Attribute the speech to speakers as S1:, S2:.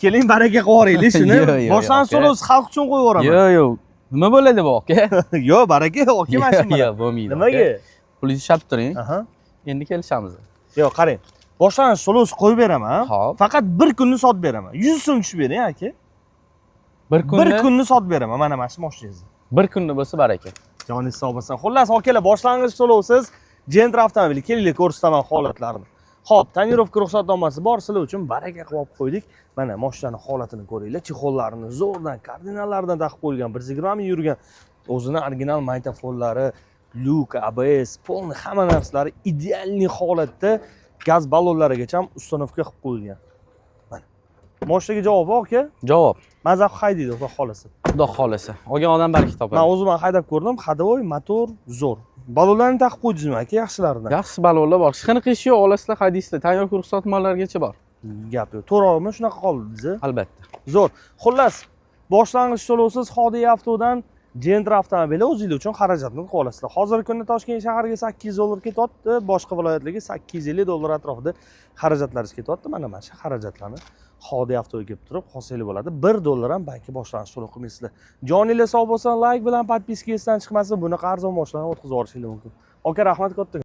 S1: Keling baraka qilib yuboraylik shuni. Boshlanish to'lovisiz xalq uchun qo'yib yuboraman.
S2: Yo'q. Nima bo'ladi bu aka?
S1: Yo'q, baraka, oka mashina.
S2: Yo'q, bo'lmaydi.
S1: Nimaga?
S2: Pulingizni shab turing.
S1: Aha.
S2: Endi kelishamiz.
S1: Yo'q, qarang. Boshlanish to'lovisiz qo'yib beraman.
S2: Xo'p.
S1: Faqat bir kunni sotib beraman. 100 so'm tushib bering, aka.
S2: Bir
S1: kunni sotib beraman mana shu mashinangizni.
S2: Bir kunni bo'lsa baraka.
S1: Joningiz sog' bo'lsin. Xullas, akalar, boshlang'ich to'lovsiz Gentra avtomobili kelinglar ko'rsataman holatlarini. Xo'p, tonirovka ruxsatnomasi bor, sizlar uchun baraka qilib olib qo'ydik. Mana mashinaning holatini ko'ringlar, chexollarini zo'rdan, kardinallardan taqib qo'yilgan, 120 yurgan, o'zining original magnitofonlari, lyuk, ABS, polni hamma narsalari idealniy holatda gaz ballonlarigacha ham uстановka qilib qo'yilgan. Mana. Mashinaga javob aka?
S2: Javob.
S1: Mazza haydaydi, xudo xolasa.
S2: Xudo xolasa. Olgan odam baraka topadi.
S1: Men o'zim haydab ko'rdim, hadovoy, motor zo'r. Ballonlarni taqib qo'ydingizmi aka, yaxshilaridan?
S2: Yaxshi ballonlar bor. Hech qanaqa ish yo'q, olasizlar, haydingizlar. Tonirovka ruxsatnomalargacha bor.
S1: Gap yo'q. To'g'rimi? Shunaqa qoldi bizni.
S2: Albatta.
S1: Zo'r. Xullas, boshlang'ich to'lovsiz Hodiy avtodan Gentra avtomobili o'zingiz uchun xarajatni qilib olasizlar. Hozirgi kunda Toshkent shahriga 800 dollar ketyapti, boshqa viloyatlarga 850 dollar atrofida xarajatlaringiz ketyapti. Mana shu xarajatlarni Hodiy avtoga kelib turib qolsangiz bo'ladi. 1 dollar ham bankka boshlang'ich to'lov qilmaysizlar. Joningiz sog' bo'lsin, like bilan podpiska esdan chiqmasin, bunaqa arzon mashinalarni o'tkazib yuborishingiz mumkin. Aka, rahmat katta.